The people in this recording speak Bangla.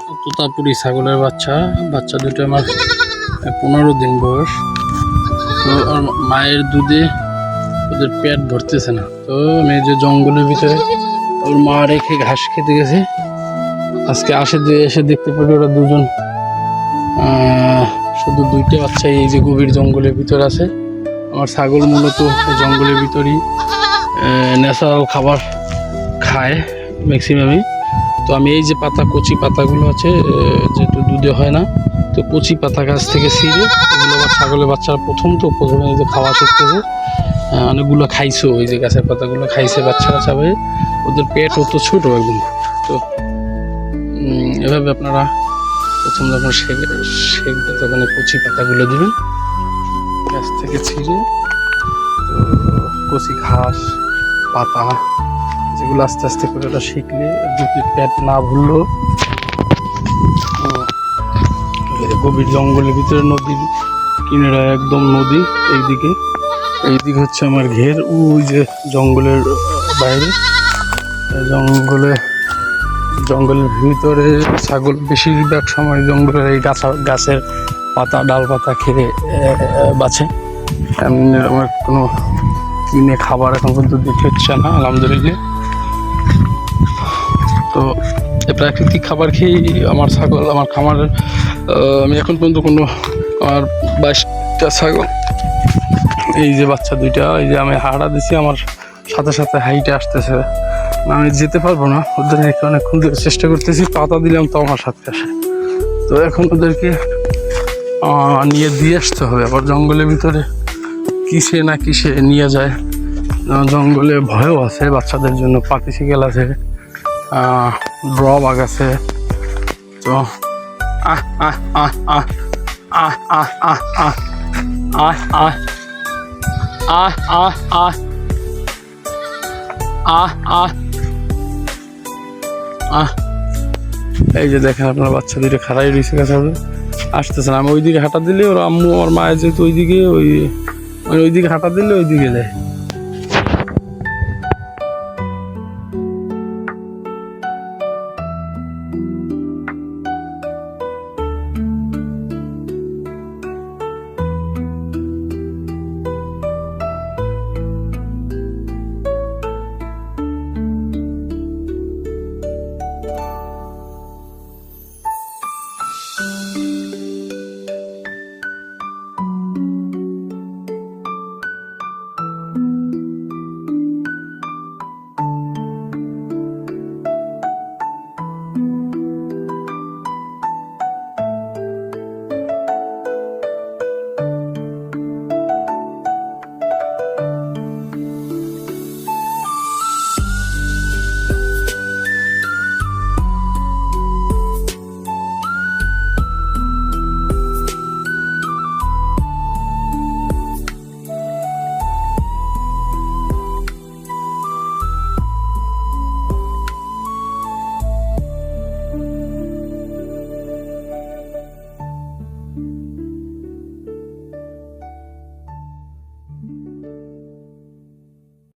তোতাপুরি ছাগলের বাচ্চা দুটো আমার 15 দিন বয়স। তো আর মায়ের দুধে ওদের পেট ভরতেছে না, তো আমি যে জঙ্গলের ভিতরে ওর মা রেখে ঘাস খেতে গেছি। আজকে এসে দেখতে পারি ওরা দুজন, শুধু দুইটা বাচ্চা এই যে গভীর জঙ্গলের ভিতরে আছে। আমার ছাগল মূলত জঙ্গলের ভিতরেই ন্যাচারাল খাবার খায় ম্যাক্সিমামই। তো আমি এই যে কচি পাতাগুলো আছে, যেহেতু দুধে হয় না, তো কচি পাতা গাছ থেকে ছিঁড়ে এগুলো আমার ছাগলের বাচ্চারা প্রথমে এই যে খাওয়া শিখতেছে। অনেকগুলো খাইছো, ওই যে গাছের পাতাগুলো খাইছে বাচ্চারা চাবে। ওদের পেট তো ছোটো একদম। তো এভাবে আপনারা প্রথম যখন শেখবে তখন কচি পাতাগুলো দিবেন গাছ থেকে ছিঁড়ে। তো কচি ঘাস পাতা যেগুলো আস্তে আস্তে করে ওটা শিখলে দুধের পেট না ভরলেও, গভীর জঙ্গলের ভিতরে নদীর কিনারা একদম নদী। এইদিকে হচ্ছে আমার ঘের, ওই যে জঙ্গলের বাইরে জঙ্গলের ভিতরে ছাগল বেশিরভাগ সময় জঙ্গলের এই গাছের পাতা ডাল পাতা খেয়ে বাঁচে। আমার কোনো কিনে খাবার এখন পর্যন্ত দিতে হচ্ছে না, আলহামদুলিল্লাহ। তো প্রাকৃতিক খাবার খেয়েই আমার ছাগল, আমার খামারের আমি এখন পর্যন্ত কোনো আমার 22টা ছাগল, এই যে বাচ্চা দুইটা, এই যে আমি হাঁটা দিছি, আমার সাথে সাথে হাইটে আসতেছে। আমি যেতে পারবো না, ওদের অনেকক্ষণ ধরে চেষ্টা করতেছি, পাতা দিলাম তো আমার সাথে আসে। তো এখন ওদেরকে নিয়ে দিয়ে আসতে হবে। আবার জঙ্গলের ভিতরে কিসে নিয়ে যায়, জঙ্গলে ভয়ও আছে বাচ্চাদের জন্য, পাতি শিকেল আছে, ড্রবাগ আছে। তো আহ আহ আহ আহ আহ আহ আহ আহ আহ আহ আহ আহ আহ আহ আহ আহ এই যে দেখেন আপনার বাচ্চা দুটো খাড়াই রয়েছে কাছে আসতেছে না। আমি ওইদিকে হাঁটা দিলে ওর আম্মু আমার মায়ের যেহেতু ওইদিকে ওইদিকে হাঁটা দিলে ওইদিকে যায়।